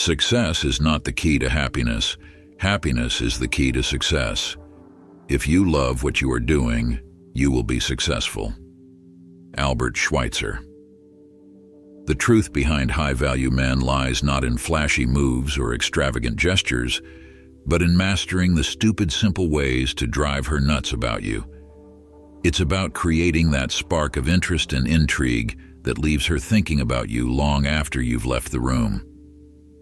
Success is not the key to happiness. Happiness is the key to success. If you love what you are doing, you will be successful. Albert Schweitzer. The truth behind high-value men lies not in flashy moves or extravagant gestures, but in mastering the stupid, simple ways to drive her nuts about you. It's about creating that spark of interest and intrigue that leaves her thinking about you long after you've left the room.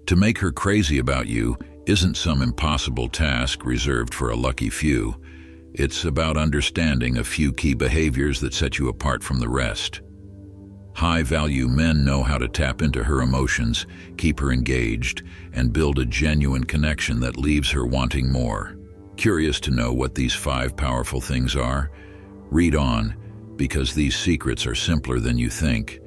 To make her crazy about you isn't some impossible task reserved for a lucky few. It's about understanding a few key behaviors that set you apart from the rest. High-value men know how to tap into her emotions, keep her engaged, and build a genuine connection that leaves her wanting more. Curious to know what these 5 powerful things are? Read on, because these secrets are simpler than you think,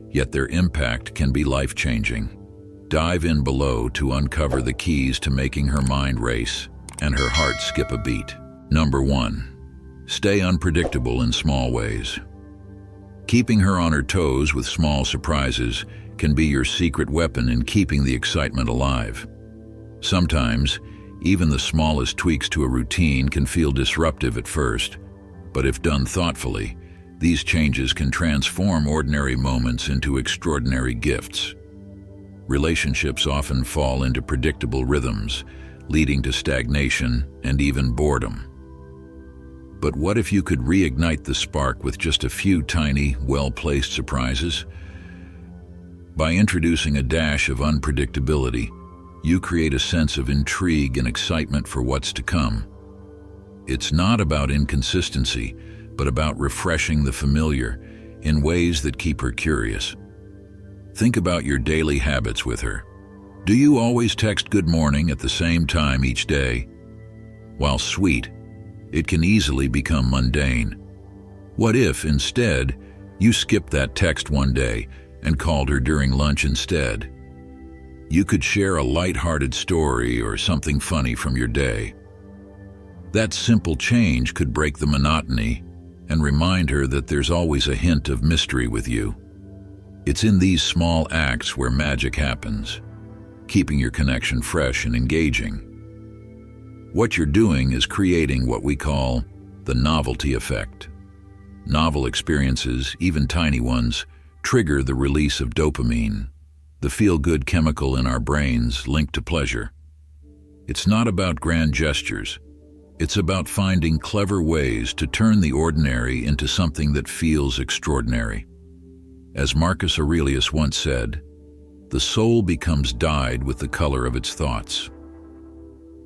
yet their impact can be life-changing. Dive in below to uncover the keys to making her mind race and her heart skip a beat. Number 1. Stay unpredictable in small ways. Keeping her on her toes with small surprises can be your secret weapon in keeping the excitement alive. Sometimes, even the smallest tweaks to a routine can feel disruptive at first, but if done thoughtfully, these changes can transform ordinary moments into extraordinary gifts. Relationships often fall into predictable rhythms, leading to stagnation and even boredom. But what if you could reignite the spark with just a few tiny, well-placed surprises? By introducing a dash of unpredictability, you create a sense of intrigue and excitement for what's to come. It's not about inconsistency, but about refreshing the familiar in ways that keep her curious. Think about your daily habits with her. Do you always text good morning at the same time each day? While sweet, it can easily become mundane. What if, instead, you skipped that text one day and called her during lunch instead? You could share a light-hearted story or something funny from your day. That simple change could break the monotony and remind her that there's always a hint of mystery with you. It's in these small acts where magic happens, keeping your connection fresh and engaging. What you're doing is creating what we call the novelty effect. Novel experiences, even tiny ones, trigger the release of dopamine, the feel-good chemical in our brains linked to pleasure. It's not about grand gestures. It's about finding clever ways to turn the ordinary into something that feels extraordinary. As Marcus Aurelius once said, the soul becomes dyed with the color of its thoughts.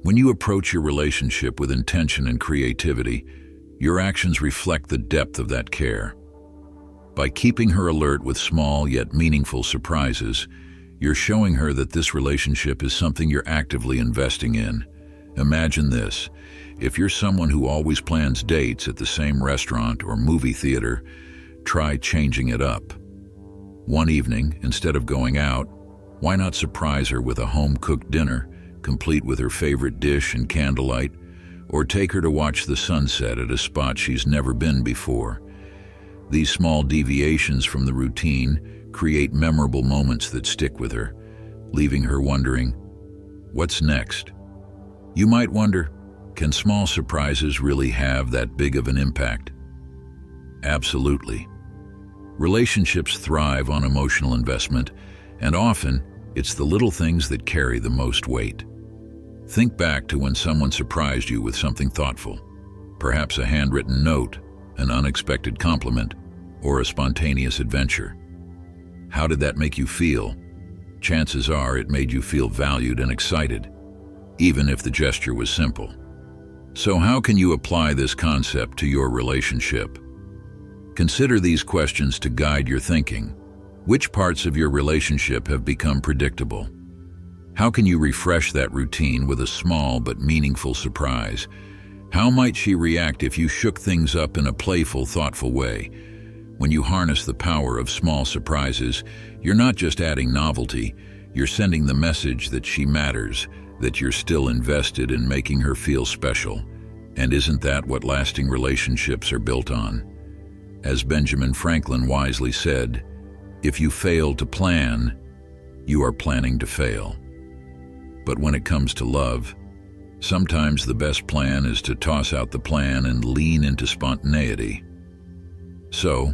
When you approach your relationship with intention and creativity, your actions reflect the depth of that care. By keeping her alert with small yet meaningful surprises, you're showing her that this relationship is something you're actively investing in. Imagine this: if you're someone who always plans dates at the same restaurant or movie theater, try changing it up. One evening, instead of going out, why not surprise her with a home-cooked dinner, complete with her favorite dish and candlelight, or take her to watch the sunset at a spot she's never been before? These small deviations from the routine create memorable moments that stick with her, leaving her wondering, what's next? You might wonder, can small surprises really have that big of an impact? Absolutely. Relationships thrive on emotional investment, and often it's the little things that carry the most weight. Think back to when someone surprised you with something thoughtful, perhaps a handwritten note, an unexpected compliment, or a spontaneous adventure. How did that make you feel? Chances are it made you feel valued and excited, even if the gesture was simple. So how can you apply this concept to your relationship? Consider these questions to guide your thinking. Which parts of your relationship have become predictable? How can you refresh that routine with a small but meaningful surprise? How might she react if you shook things up in a playful, thoughtful way? When you harness the power of small surprises, you're not just adding novelty, you're sending the message that she matters, that you're still invested in making her feel special. And isn't that what lasting relationships are built on? As Benjamin Franklin wisely said, if you fail to plan, you are planning to fail. But when it comes to love, sometimes the best plan is to toss out the plan and lean into spontaneity. So,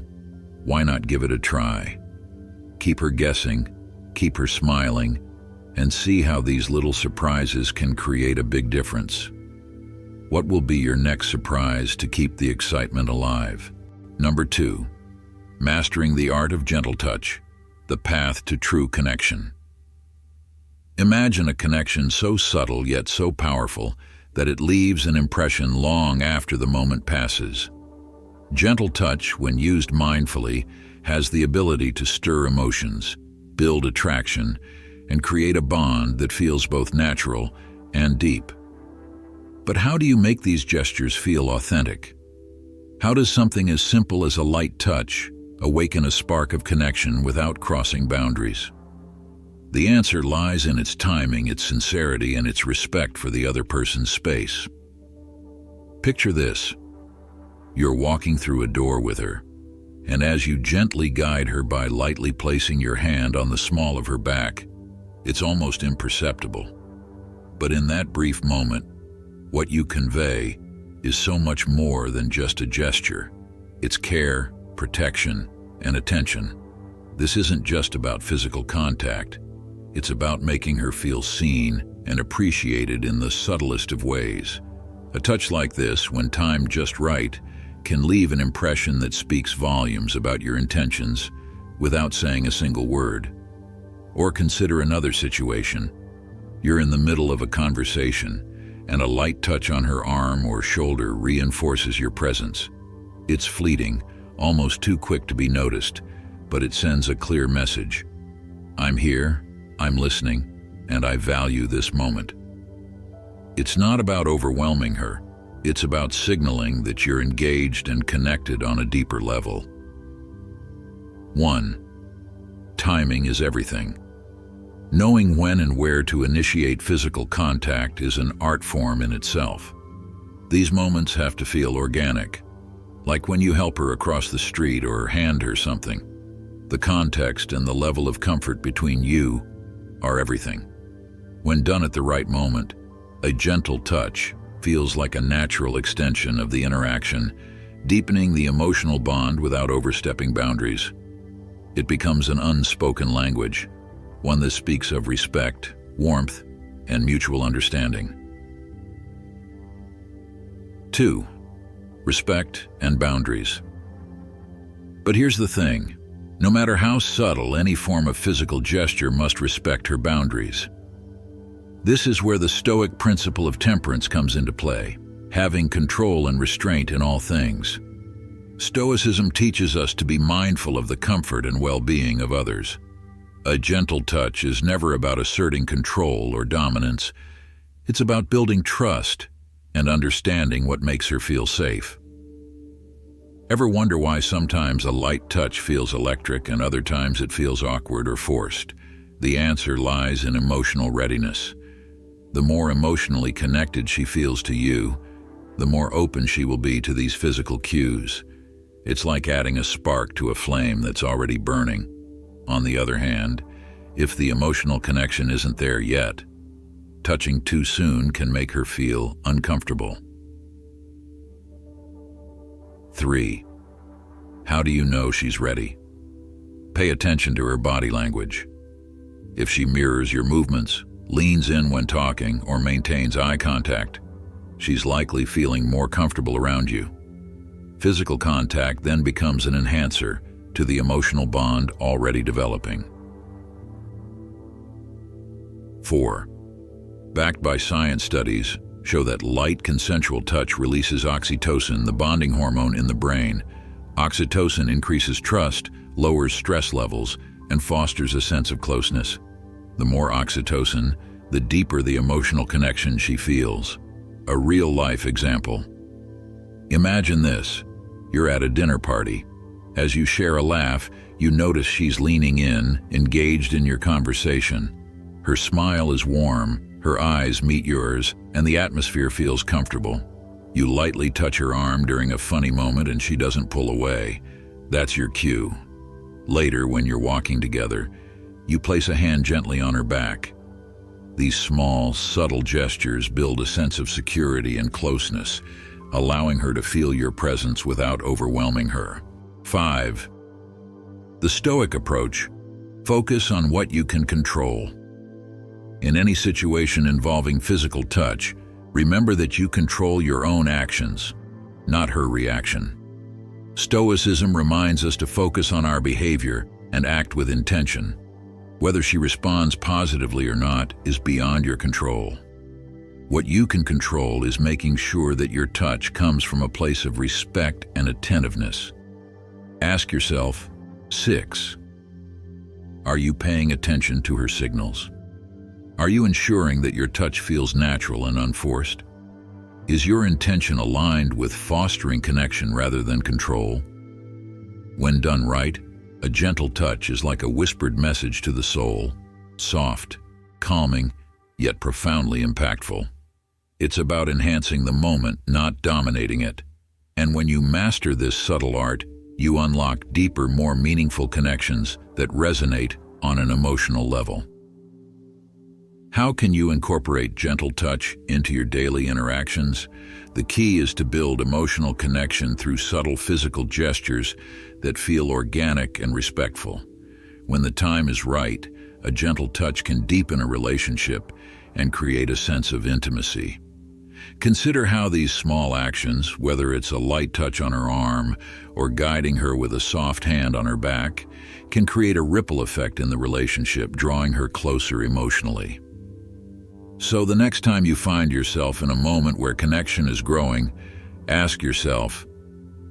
why not give it a try? Keep her guessing, keep her smiling, and see how these little surprises can create a big difference. What will be your next surprise to keep the excitement alive? Number 2, mastering the art of gentle touch, the path to true connection. Imagine a connection so subtle yet so powerful that it leaves an impression long after the moment passes. Gentle touch, when used mindfully, has the ability to stir emotions, build attraction, and create a bond that feels both natural and deep. But how do you make these gestures feel authentic? How does something as simple as a light touch awaken a spark of connection without crossing boundaries? The answer lies in its timing, its sincerity, and its respect for the other person's space. Picture this. You're walking through a door with her, and as you gently guide her by lightly placing your hand on the small of her back, it's almost imperceptible. But in that brief moment, what you convey is so much more than just a gesture. It's care, protection, and attention. This isn't just about physical contact. It's about making her feel seen and appreciated in the subtlest of ways. A touch like this, when timed just right, can leave an impression that speaks volumes about your intentions without saying a single word. Or consider another situation. You're in the middle of a conversation, and a light touch on her arm or shoulder reinforces your presence. It's fleeting, almost too quick to be noticed, but it sends a clear message. I'm here, I'm listening, and I value this moment. It's not about overwhelming her. It's about signaling that you're engaged and connected on a deeper level. 1. Timing is everything. Knowing when and where to initiate physical contact is an art form in itself. These moments have to feel organic, like when you help her across the street or hand her something. The context and the level of comfort between you are everything. When done at the right moment, a gentle touch feels like a natural extension of the interaction, deepening the emotional bond without overstepping boundaries. It becomes an unspoken language, one that speaks of respect, warmth, and mutual understanding. 2. Respect and boundaries. But here's the thing. No matter how subtle, any form of physical gesture must respect her boundaries. This is where the Stoic principle of temperance comes into play, having control and restraint in all things. Stoicism teaches us to be mindful of the comfort and well-being of others. A gentle touch is never about asserting control or dominance. It's about building trust and understanding what makes her feel safe. Ever wonder why sometimes a light touch feels electric and other times it feels awkward or forced? The answer lies in emotional readiness. The more emotionally connected she feels to you, the more open she will be to these physical cues. It's like adding a spark to a flame that's already burning. On the other hand, if the emotional connection isn't there yet, touching too soon can make her feel uncomfortable. 3. How do you know she's ready? Pay attention to her body language. If she mirrors your movements, leans in when talking, or maintains eye contact, she's likely feeling more comfortable around you. Physical contact then becomes an enhancer to the emotional bond already developing. 4. Backed by science studies show that light consensual touch releases oxytocin, the bonding hormone in the brain. Oxytocin increases trust, lowers stress levels, and fosters a sense of closeness. The more oxytocin, the deeper the emotional connection she feels. A real-life example. Imagine this. You're at a dinner party. As you share a laugh, you notice she's leaning in, engaged in your conversation. Her smile is warm, her eyes meet yours, and the atmosphere feels comfortable. You lightly touch her arm during a funny moment and she doesn't pull away. That's your cue. Later, when you're walking together, you place a hand gently on her back. These small, subtle gestures build a sense of security and closeness, allowing her to feel your presence without overwhelming her. 5. The Stoic approach: focus on what you can control. In any situation involving physical touch, remember that you control your own actions, not her reaction. Stoicism reminds us to focus on our behavior and act with intention. Whether she responds positively or not is beyond your control. What you can control is making sure that your touch comes from a place of respect and attentiveness. Ask yourself, 6. Are you paying attention to her signals? Are you ensuring that your touch feels natural and unforced? Is your intention aligned with fostering connection rather than control? When done right, a gentle touch is like a whispered message to the soul, soft, calming, yet profoundly impactful. It's about enhancing the moment, not dominating it. And when you master this subtle art, you unlock deeper, more meaningful connections that resonate on an emotional level. How can you incorporate gentle touch into your daily interactions? The key is to build emotional connection through subtle physical gestures that feel organic and respectful. When the time is right, a gentle touch can deepen a relationship and create a sense of intimacy. Consider how these small actions, whether it's a light touch on her arm or guiding her with a soft hand on her back, can create a ripple effect in the relationship, drawing her closer emotionally. So the next time you find yourself in a moment where connection is growing, ask yourself,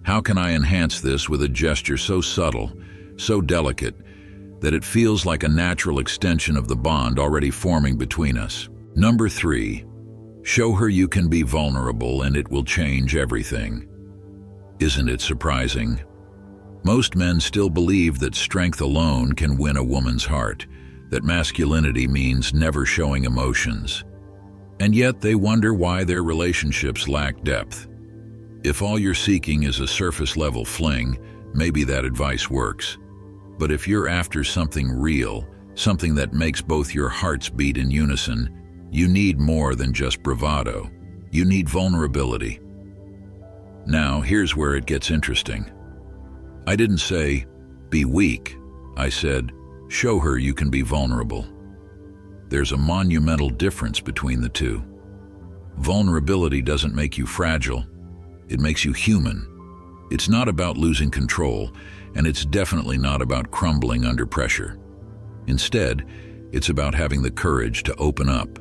how can I enhance this with a gesture so subtle, so delicate, that it feels like a natural extension of the bond already forming between us? Number 3, show her you can be vulnerable and it will change everything. Isn't it surprising? Most men still believe that strength alone can win a woman's heart, that masculinity means never showing emotions. And yet they wonder why their relationships lack depth. If all you're seeking is a surface-level fling, maybe that advice works. But if you're after something real, something that makes both your hearts beat in unison, you need more than just bravado. You need vulnerability. Now, here's where it gets interesting. I didn't say, be weak. I said, show her you can be vulnerable. There's a monumental difference between the two. Vulnerability doesn't make you fragile. It makes you human. It's not about losing control, and it's definitely not about crumbling under pressure. Instead, it's about having the courage to open up,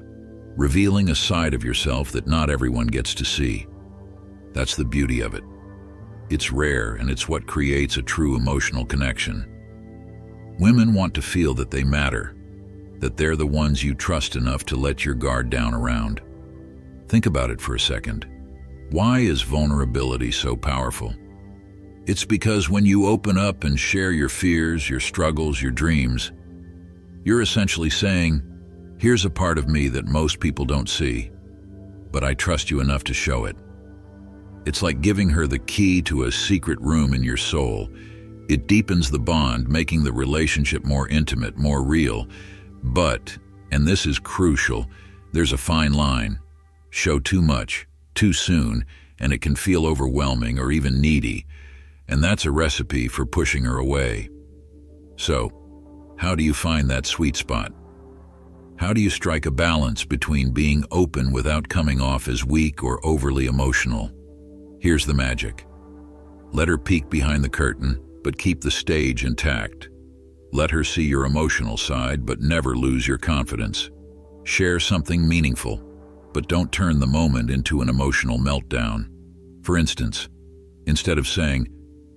revealing a side of yourself that not everyone gets to see. That's the beauty of it. It's rare, and it's what creates a true emotional connection. Women want to feel that they matter, that they're the ones you trust enough to let your guard down around. Think about it for a second. Why is vulnerability so powerful? It's because when you open up and share your fears, your struggles, your dreams, you're essentially saying, here's a part of me that most people don't see, but I trust you enough to show it. It's like giving her the key to a secret room in your soul. It deepens the bond, making the relationship more intimate, more real. But, and this is crucial, there's a fine line. Show too much, too soon, and it can feel overwhelming or even needy. And that's a recipe for pushing her away. So, how do you find that sweet spot? How do you strike a balance between being open without coming off as weak or overly emotional? Here's the magic. Let her peek behind the curtain, but keep the stage intact. Let her see your emotional side, but never lose your confidence. Share something meaningful, but don't turn the moment into an emotional meltdown. For instance, instead of saying,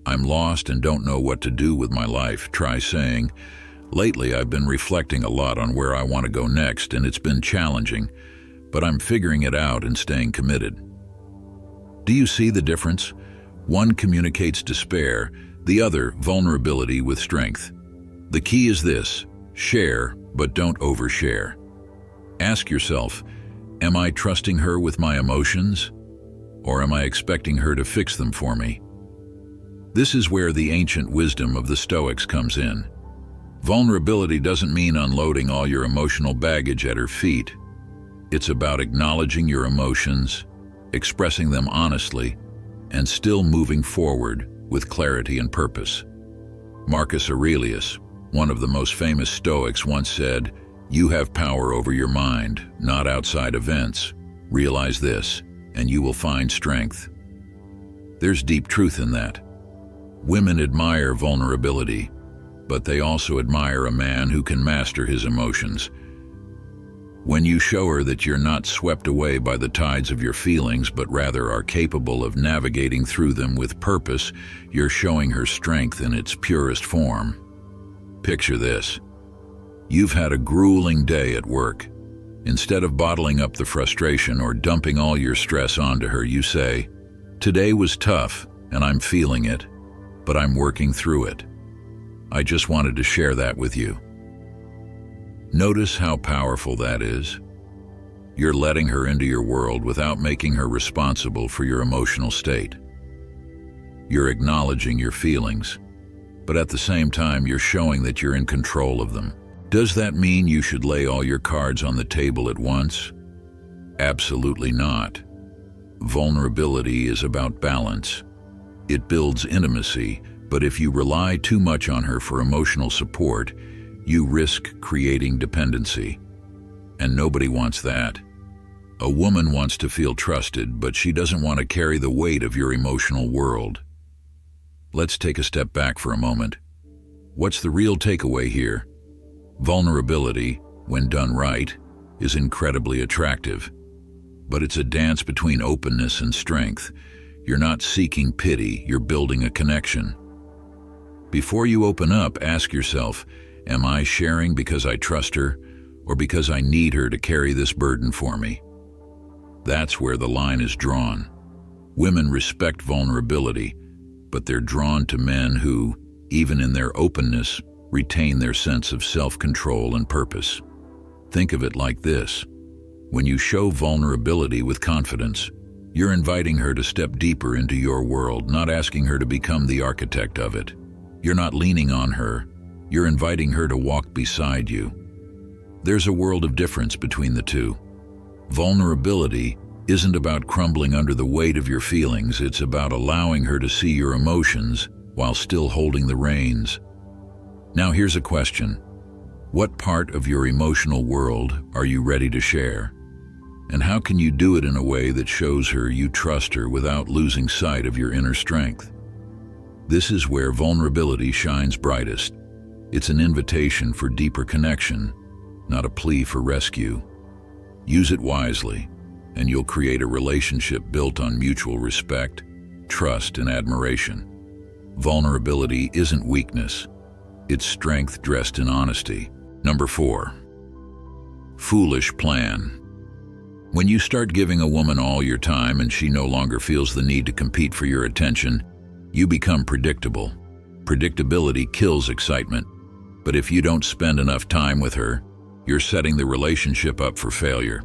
I'm lost and don't know what to do with my life, try saying, lately I've been reflecting a lot on where I want to go next, and it's been challenging, but I'm figuring it out and staying committed. Do you see the difference? One communicates despair, the other vulnerability with strength. The key is this: share, but don't overshare. Ask yourself, am I trusting her with my emotions? Or am I expecting her to fix them for me? This is where the ancient wisdom of the Stoics comes in. Vulnerability doesn't mean unloading all your emotional baggage at her feet. It's about acknowledging your emotions, expressing them honestly, and still moving forward with clarity and purpose. Marcus Aurelius, one of the most famous Stoics, once said, "You have power over your mind, not outside events. Realize this, and you will find strength." There's deep truth in that. Women admire vulnerability, but they also admire a man who can master his emotions. When you show her that you're not swept away by the tides of your feelings, but rather are capable of navigating through them with purpose, you're showing her strength in its purest form. Picture this. You've had a grueling day at work. Instead of bottling up the frustration or dumping all your stress onto her, you say, "Today was tough, and I'm feeling it, but I'm working through it. I just wanted to share that with you." Notice how powerful that is. You're letting her into your world without making her responsible for your emotional state. You're acknowledging your feelings, but at the same time you're showing that you're in control of them. Does that mean you should lay all your cards on the table at once? Absolutely not. Vulnerability is about balance. It builds intimacy, but if you rely too much on her for emotional support, you risk creating dependency. And nobody wants that. A woman wants to feel trusted, but she doesn't want to carry the weight of your emotional world. Let's take a step back for a moment. What's the real takeaway here? Vulnerability, when done right, is incredibly attractive. But it's a dance between openness and strength. You're not seeking pity, you're building a connection. Before you open up, ask yourself, am I sharing because I trust her, or because I need her to carry this burden for me? That's where the line is drawn. Women respect vulnerability, but they're drawn to men who, even in their openness, retain their sense of self-control and purpose. Think of it like this. When you show vulnerability with confidence, you're inviting her to step deeper into your world, not asking her to become the architect of it. You're not leaning on her, you're inviting her to walk beside you. There's a world of difference between the two. Vulnerability isn't about crumbling under the weight of your feelings, it's about allowing her to see your emotions while still holding the reins. Now here's a question. What part of your emotional world are you ready to share? And how can you do it in a way that shows her you trust her without losing sight of your inner strength? This is where vulnerability shines brightest. It's an invitation for deeper connection, not a plea for rescue. Use it wisely, and you'll create a relationship built on mutual respect, trust, and admiration. Vulnerability isn't weakness. It's strength dressed in honesty. Number 4. Foolish plan. When you start giving a woman all your time and she no longer feels the need to compete for your attention, you become predictable. Predictability kills excitement. But if you don't spend enough time with her, you're setting the relationship up for failure.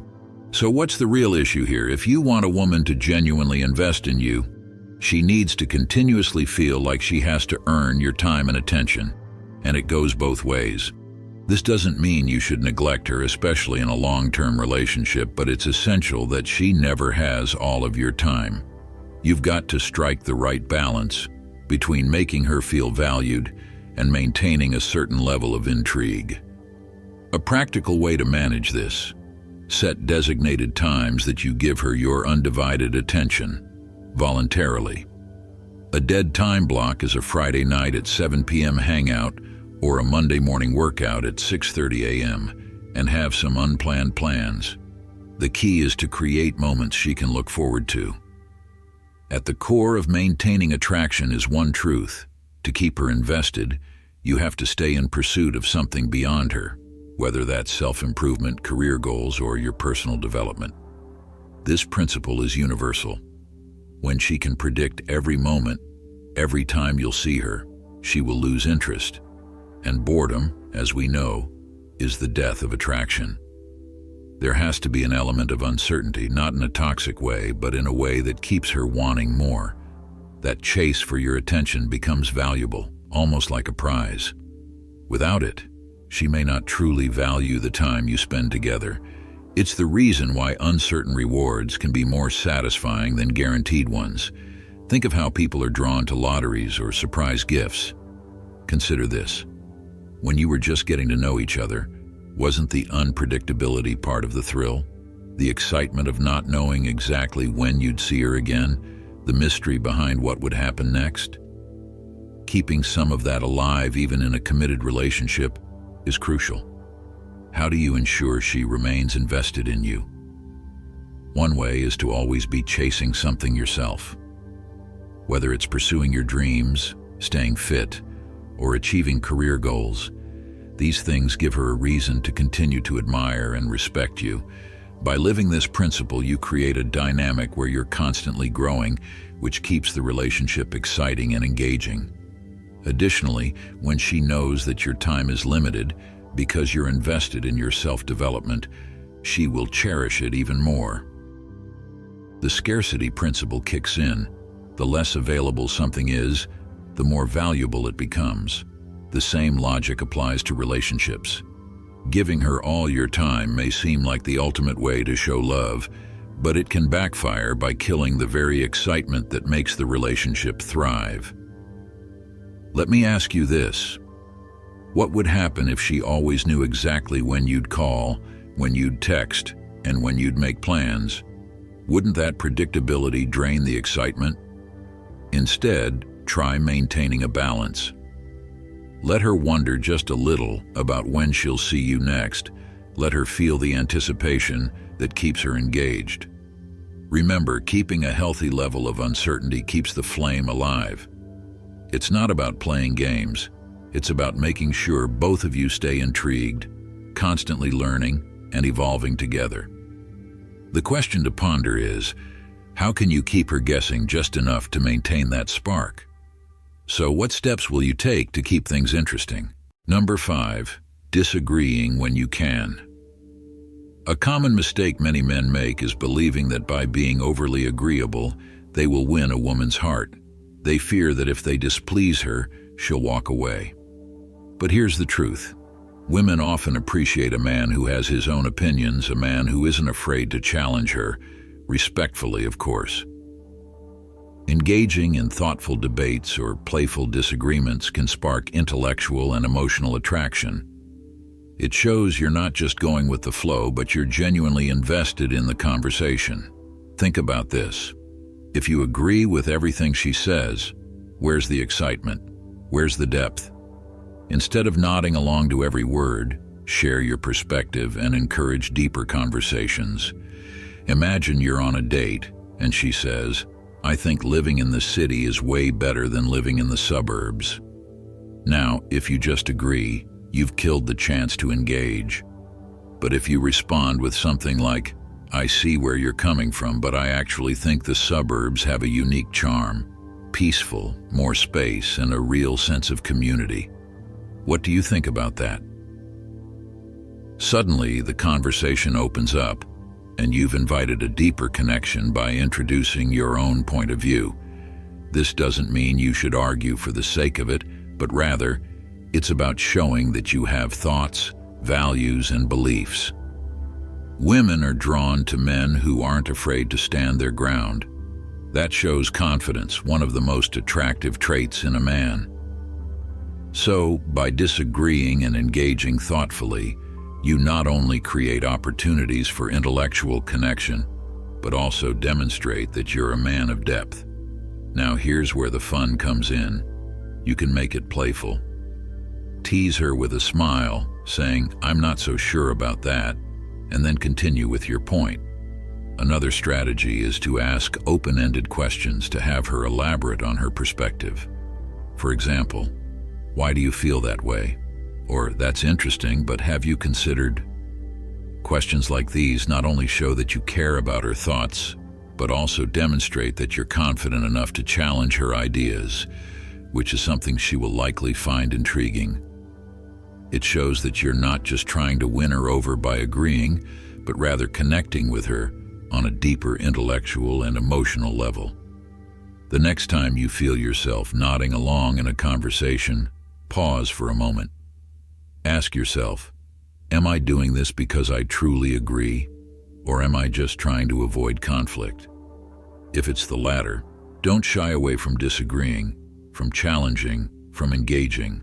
So what's the real issue here? If you want a woman to genuinely invest in you, she needs to continuously feel like she has to earn your time and attention. And it goes both ways. This doesn't mean you should neglect her, especially in a long-term relationship, but it's essential that she never has all of your time. You've got to strike the right balance between making her feel valued and maintaining a certain level of intrigue. A practical way to manage this: set designated times that you give her your undivided attention, voluntarily. A dead time block is a Friday night at 7 p.m. hangout or a Monday morning workout at 6:30 a.m., and have some unplanned plans. The key is to create moments she can look forward to. At the core of maintaining attraction is one truth: to keep her invested, you have to stay in pursuit of something beyond her, whether that's self-improvement, career goals, or your personal development. This principle is universal. When she can predict every moment, every time you'll see her, she will lose interest. And boredom, as we know, is the death of attraction. There has to be an element of uncertainty, not in a toxic way, but in a way that keeps her wanting more. That chase for your attention becomes valuable, almost like a prize. Without it, She may not truly value the time you spend together. It's the reason why uncertain rewards can be more satisfying than guaranteed ones. Think of how people are drawn to lotteries or surprise gifts. Consider this. When you were just getting to know each other, wasn't the unpredictability part of the thrill? The excitement of not knowing exactly when you'd see her again? The mystery behind what would happen next? Keeping some of that alive even in a committed relationship is crucial. How do you ensure she remains invested in you? One way is to always be chasing something yourself. Whether it's pursuing your dreams, staying fit, or achieving career goals, these things give her a reason to continue to admire and respect you. By living this principle, you create a dynamic where you're constantly growing, which keeps the relationship exciting and engaging. Additionally, when she knows that your time is limited because you're invested in your self-development, she will cherish it even more. The scarcity principle kicks in. The less available something is, the more valuable it becomes. The same logic applies to relationships. Giving her all your time may seem like the ultimate way to show love, but it can backfire by killing the very excitement that makes the relationship thrive. Let me ask you this. What would happen if she always knew exactly when you'd call, when you'd text, and when you'd make plans? Wouldn't that predictability drain the excitement? Instead, try maintaining a balance. Let her wonder just a little about when she'll see you next. Let her feel the anticipation that keeps her engaged. Remember, keeping a healthy level of uncertainty keeps the flame alive. It's not about playing games. It's about making sure both of you stay intrigued, constantly learning and evolving together. The question to ponder is, how can you keep her guessing just enough to maintain that spark? So what steps will you take to keep things interesting? Number 5, disagreeing when you can. A common mistake many men make is believing that by being overly agreeable, they will win a woman's heart. They fear that if they displease her, she'll walk away. But here's the truth. Women often appreciate a man who has his own opinions, a man who isn't afraid to challenge her, respectfully, of course. Engaging in thoughtful debates or playful disagreements can spark intellectual and emotional attraction. It shows you're not just going with the flow, but you're genuinely invested in the conversation. Think about this. If you agree with everything she says, where's the excitement? Where's the depth? Instead of nodding along to every word, share your perspective and encourage deeper conversations. Imagine you're on a date and she says, "I think living in the city is way better than living in the suburbs." Now, if you just agree, you've killed the chance to engage. But if you respond with something like, "I see where you're coming from, but I actually think the suburbs have a unique charm, peaceful, more space, and a real sense of community. What do you think about that?" Suddenly, the conversation opens up, and you've invited a deeper connection by introducing your own point of view. This doesn't mean you should argue for the sake of it, but rather, it's about showing that you have thoughts, values, and beliefs. Women are drawn to men who aren't afraid to stand their ground. That shows confidence, one of the most attractive traits in a man. So, by disagreeing and engaging thoughtfully, you not only create opportunities for intellectual connection, but also demonstrate that you're a man of depth. Now here's where the fun comes in. You can make it playful. Tease her with a smile, saying, "I'm not so sure about that," and then continue with your point. Another strategy is to ask open-ended questions to have her elaborate on her perspective. For example, "Why do you feel that way?" Or, "That's interesting, but have you considered?" Questions like these not only show that you care about her thoughts, but also demonstrate that you're confident enough to challenge her ideas, which is something she will likely find intriguing. It shows that you're not just trying to win her over by agreeing, but rather connecting with her on a deeper intellectual and emotional level. The next time you feel yourself nodding along in a conversation, pause for a moment. Ask yourself, am I doing this because I truly agree, or am I just trying to avoid conflict? If it's the latter, don't shy away from disagreeing, from challenging, from engaging.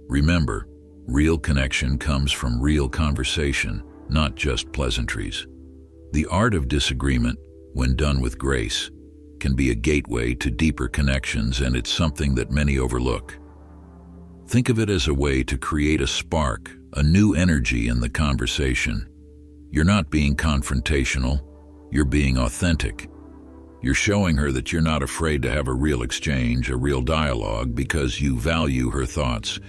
Remember, real connection comes from real conversation, not just pleasantries. The art of disagreement, when done with grace, can be a gateway to deeper connections, and it's something that many overlook. Think of it as a way to create a spark, a new energy in the conversation. You're not being confrontational, you're being authentic. You're showing her that you're not afraid to have a real exchange, a real dialogue, because you value her thoughts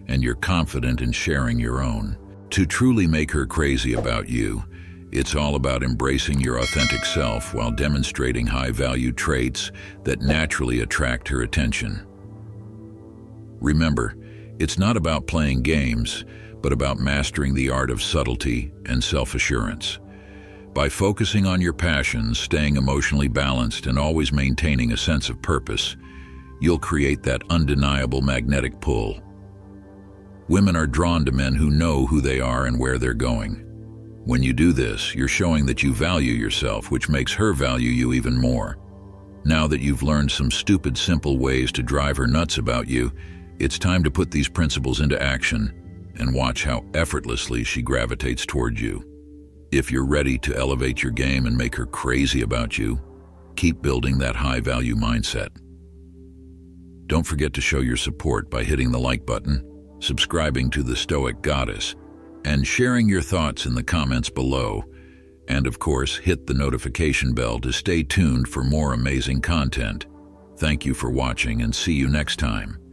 and you're confident in sharing your own. To truly make her crazy about you, it's all about embracing your authentic self while demonstrating high-value traits that naturally attract her attention. Remember, it's not about playing games, but about mastering the art of subtlety and self-assurance. By focusing on your passions, staying emotionally balanced, and always maintaining a sense of purpose, you'll create that undeniable magnetic pull. Women are drawn to men who know who they are and where they're going. When you do this, you're showing that you value yourself, which makes her value you even more. Now that you've learned some stupid, simple ways to drive her nuts about you, it's time to put these principles into action and watch how effortlessly she gravitates toward you. If you're ready to elevate your game and make her crazy about you, keep building that high-value mindset. Don't forget to show your support by hitting the like button, subscribing to The Stoic Goddess, and sharing your thoughts in the comments below. And of course, hit the notification bell to stay tuned for more amazing content. Thank you for watching, and see you next time.